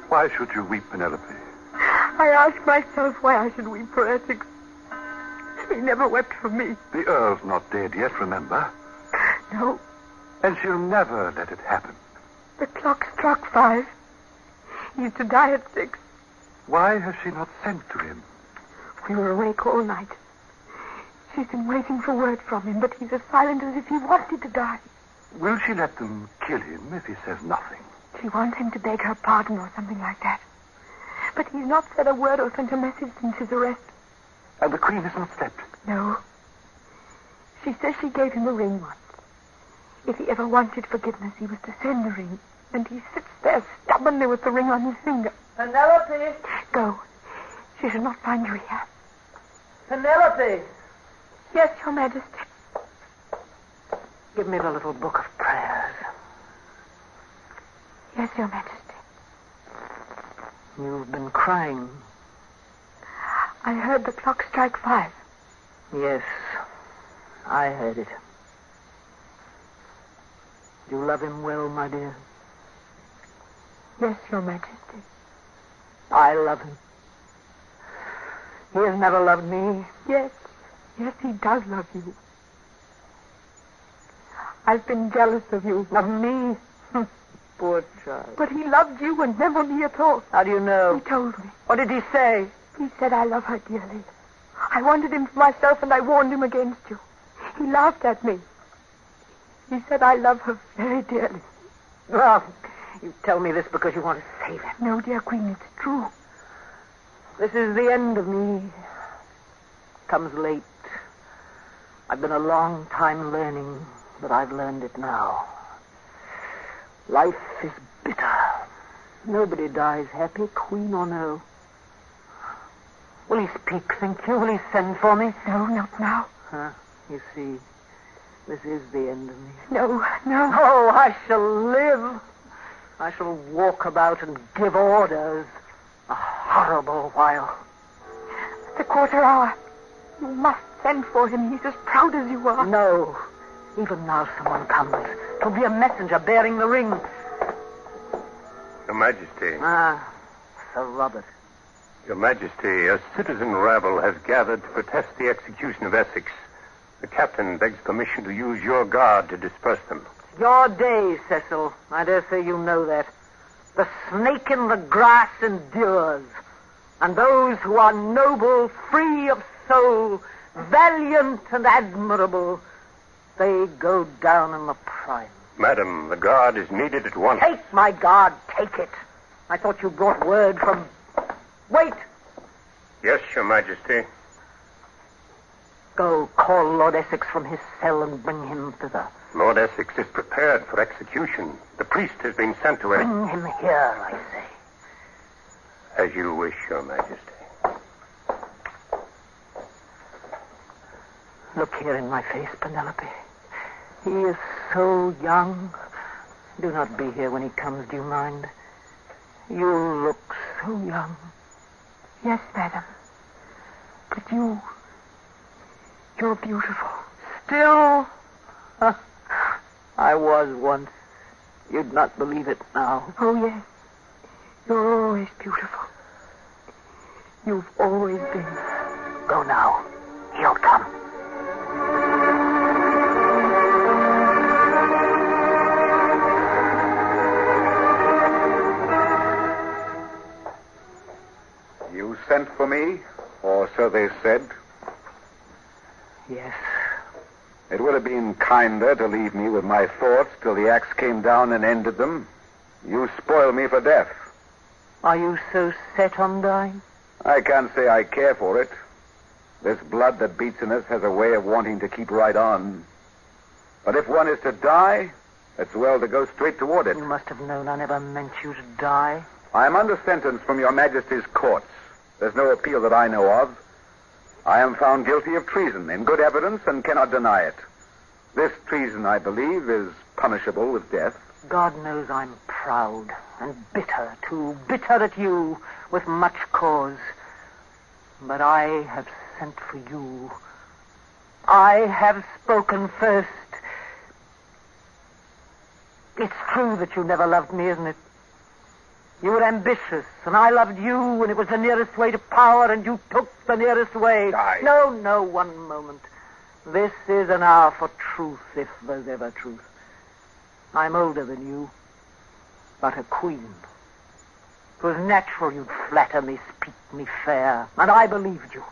I: Why should you weep, Penelope?
D: I ask myself why I should weep for Essex. He never wept for me.
I: The Earl's not dead yet, remember?
D: No.
I: And she'll never let it happen.
D: The clock struck 5. He's to die at 6.
I: Why has she not sent to him?
D: We were awake all night. She's been waiting for word from him, but he's as silent as if he wanted to die.
I: Will she let them kill him if he says nothing?
D: She wants him to beg her pardon or something like that. But he's not said a word or sent a message since his arrest.
I: And the Queen has not slept?
D: No. She says she gave him a ring once. If he ever wanted forgiveness, he was to send the ring. And he sits there stubbornly with the ring on his finger.
H: Penelope!
D: Go. She should not find you here.
H: Penelope!
D: Yes, Your Majesty.
H: Give me the little book of prayers.
D: Yes, Your Majesty.
H: You've been crying.
D: I heard the clock strike 5.
H: Yes, I heard it. You love him well, my dear?
D: Yes, Your Majesty.
H: I love him. He has never loved me.
D: Yes, he does love you. I've been jealous of you.
H: Of me? Poor child.
D: But he loved you and never me at all.
H: How do you know?
D: He told me.
H: What did he say?
D: He said I love her dearly. I wanted him for myself and I warned him against you. He laughed at me. He said I love her very dearly.
H: Well, you tell me this because you want to save him.
D: No, dear Queen, it's true.
H: This is the end of me. Comes late. I've been a long time learning, but I've learned it now. Life is bitter. Nobody dies happy, Queen or no. Will he speak, think you? Will he send for me?
D: No, not now.
H: You see, this is the end of me.
D: No.
H: Oh, I shall live. I shall walk about and give orders. A horrible while.
D: The quarter hour. You must send for him. He's as proud as you are.
H: No. Even now someone comes. It'll be a messenger bearing the ring.
E: Your Majesty.
H: Sir Robert.
E: Your Majesty, a citizen rabble has gathered to protest the execution of Essex. The captain begs permission to use your guard to disperse them.
H: Your day, Cecil. I dare say you know that. The snake in the grass endures. And those who are noble, free of soul, valiant and admirable, they go down in the prime.
E: Madam, the guard is needed at once.
H: Take my guard. Take it. I thought you brought word from... Wait.
E: Yes, Your Majesty.
H: Go, call Lord Essex from his cell and bring him thither.
E: Lord Essex is prepared for execution. The priest has been sent to him.
H: Bring him here, I say.
E: As you wish, Your Majesty.
H: Look here in my face, Penelope. He is so young. Do not be here when he comes, do you mind? You look so young.
D: Yes, madam. But you're beautiful.
H: Still? I was once. You'd not believe it now.
D: Oh, yes. You're always beautiful. You've always been.
H: Go now. He'll come.
F: You sent for me, or so they said?
H: Yes.
F: It would have been kinder to leave me with my thoughts till the axe came down and ended them. You spoil me for death.
H: Are you so set on dying?
F: I can't say I care for it. This blood that beats in us has a way of wanting to keep right on. But if one is to die, it's well to go straight toward it.
H: You must have known I never meant you to die.
F: I am under sentence from your Majesty's courts. There's no appeal that I know of. I am found guilty of treason in good evidence and cannot deny it. This treason, I believe, is punishable with death.
H: God knows I'm proud and bitter, too. Bitter at you with much cause. But I have sent for you. I have spoken first. It's true that you never loved me, isn't it? You were ambitious, and I loved you, and it was the nearest way to power, and you took the nearest way. No, one moment. This is an hour for truth, if there's ever truth. I'm older than you, but a queen. It was natural you'd flatter me, speak me fair, and I believed you.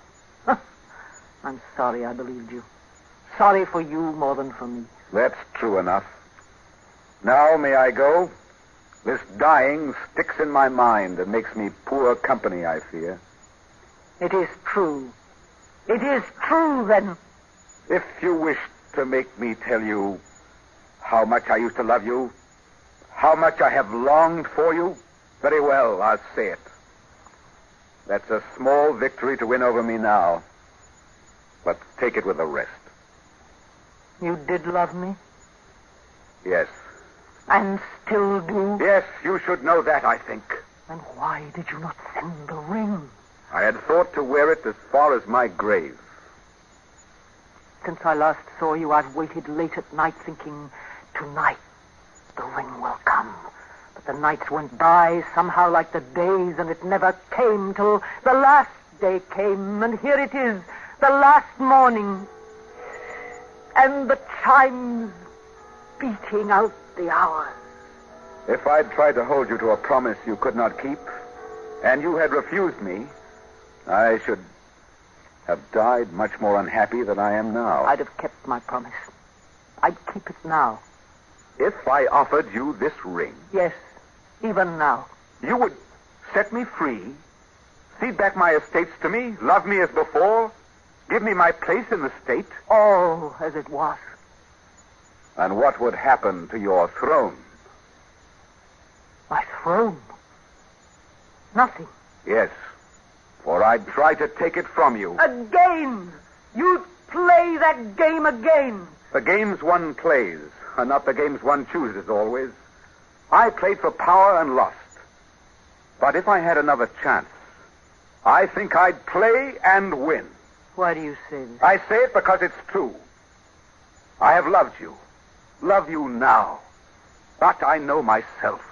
H: I'm sorry I believed you. Sorry for you more than for me.
F: That's true enough. Now may I go? This dying sticks in my mind and makes me poor company, I fear.
H: It is true. It is true, then.
F: If you wish to make me tell you how much I used to love you, how much I have longed for you, very well, I'll say it. That's a small victory to win over me now. But take it with the rest.
H: You did love me?
F: Yes.
H: And still do?
F: Yes, you should know that, I think.
H: And why did you not send the ring?
F: I had thought to wear it as far as my grave.
H: Since I last saw you, I've waited late at night thinking, tonight the ring will come. But the nights went by somehow like the days, and it never came till the last day came. And here it is, the last morning. And the chimes beating out the hours.
F: If I'd tried to hold you to a promise you could not keep, and you had refused me, I should have died much more unhappy than I am now.
H: I'd have kept my promise. I'd keep it now.
F: If I offered you this ring...
H: Yes, even now.
F: You would set me free, cede back my estates to me, love me as before, give me my place in the state?
H: All as it was.
F: And what would happen to your throne?
H: My throne? Nothing.
F: Yes, for I'd try to take it from you.
H: Again! You'd play that game again.
F: The games one plays are not the games one chooses always. I played for power and lost. But if I had another chance, I think I'd play and win.
H: Why do you say this?
F: I say it because it's true. I have loved you. Love you now. But I know myself.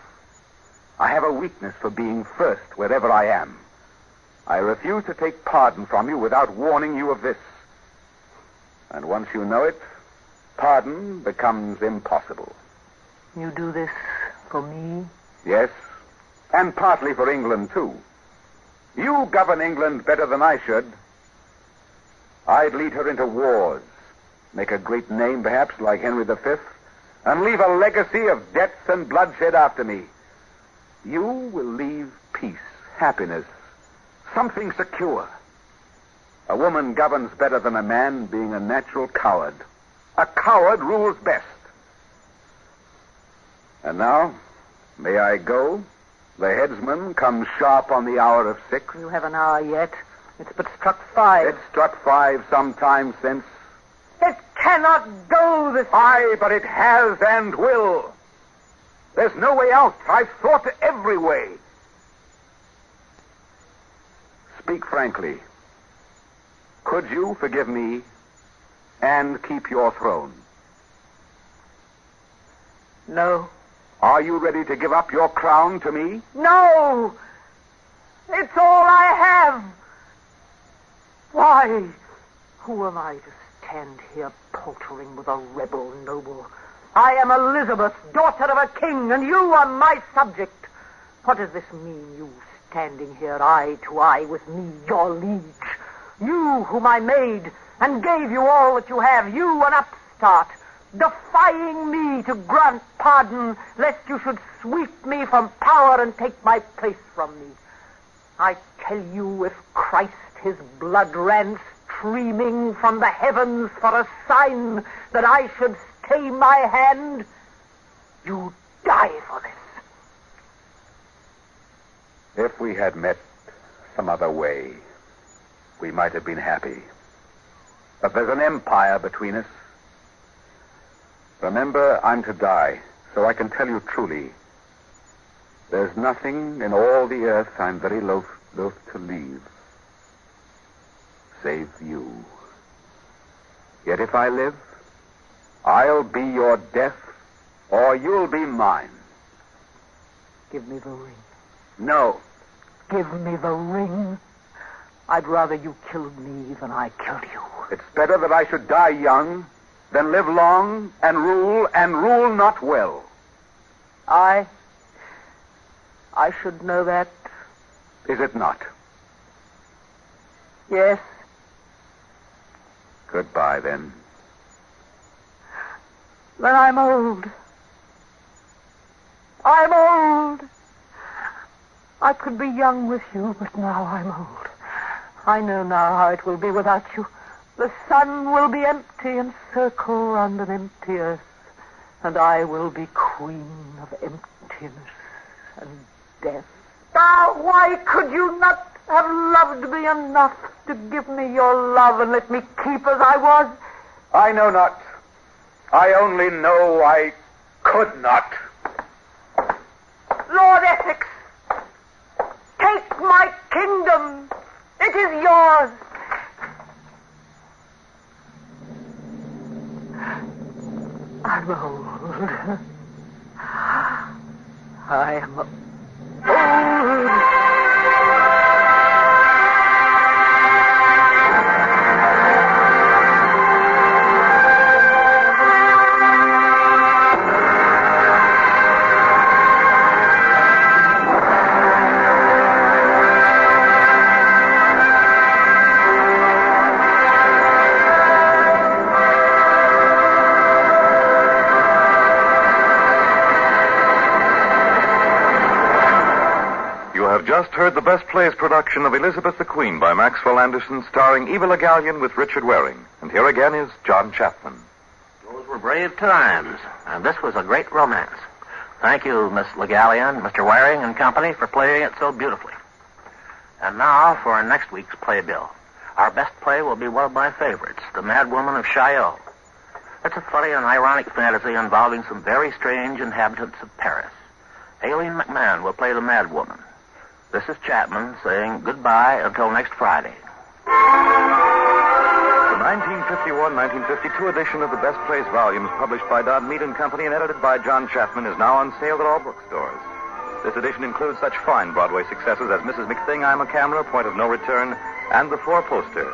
F: I have a weakness for being first wherever I am. I refuse to take pardon from you without warning you of this. And once you know it, pardon becomes impossible.
H: You do this for me?
F: Yes, and partly for England, too. You govern England better than I should. I'd lead her into wars, make a great name, perhaps, like Henry V, and leave a legacy of deaths and bloodshed after me. You will leave peace, happiness, something secure. A woman governs better than a man, being a natural coward. A coward rules best. And now, may I go? The headsman comes sharp on the hour of 6.
H: You have an hour yet. It's but struck 5.
F: It struck 5 some time since.
H: It cannot go this way.
F: Aye, but it has and will. There's no way out. I've thought every way. Speak frankly. Could you forgive me and keep your throne?
H: No.
F: Are you ready to give up your crown to me?
H: No! It's all I have. Why? Who am I to stand here paltering with a rebel noble? I am Elizabeth, daughter of a king, and you are my subject. What does this mean, you standing here eye to eye with me, your liege? You whom I made and gave you all that you have, you an upstart, defying me to grant pardon, lest you should sweep me from power and take my place from me. I tell you, if Christ his blood ran streaming from the heavens for a sign that I should stay my hand, you'd die for this.
F: If we had met some other way, we might have been happy. But there's an empire between us. Remember, I'm to die, so I can tell you truly, there's nothing in all the earth I'm very loath to leave, save you. Yet if I live, I'll be your death, or you'll be mine.
H: Give me the ring.
F: No.
H: Give me the ring. I'd rather you killed me than I killed you.
F: It's better that I should die young than live long and rule not well.
H: I should know that.
F: Is it not?
H: Yes.
F: Goodbye, then.
H: Then I'm old. I'm old. I could be young with you, but now I'm old. I know now how it will be without you. The sun will be empty and circle round an empty earth, and I will be queen of emptiness and death. Ah, why could you not have loved me enough to give me your love and let me keep as I was?
F: I know not. I only know I could not.
H: Lord Essex, take my kingdom. It is yours. I'm old. I am old.
K: Just heard the Best Plays production of Elizabeth the Queen by Maxwell Anderson, starring Eva Le Gallienne with Richard Waring. And here again is John Chapman.
B: Those were brave times, and this was a great romance. Thank you, Miss Le Gallienne, Mr. Waring and company, for playing it so beautifully. And now for our next week's playbill. Our best play will be one of my favorites, The Mad Woman of Chaillot. It's a funny and ironic fantasy involving some very strange inhabitants of Paris. Aileen McMahon will play the Mad Woman. This is Chapman saying goodbye until next Friday.
A: The 1951-1952 edition of the Best Plays volumes published by Dodd Mead & Company and edited by John Chapman is now on sale at all bookstores. This edition includes such fine Broadway successes as Mrs. McThing, I'm a Camera, Point of No Return, and The Four Poster.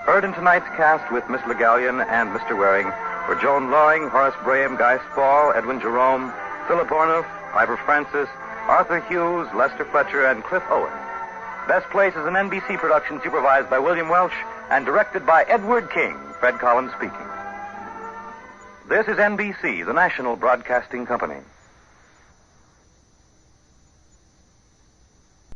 A: Heard in tonight's cast with Miss LeGallion and Mr. Waring were Joan Loring, Horace Braham, Guy Spall, Edwin Jerome, Philip Ornoff, Piper Francis, Arthur Hughes, Lester Fletcher, and Cliff Owen. Best Place is an NBC production supervised by William Welch and directed by Edward King. Fred Collins speaking. This is NBC, the national broadcasting company.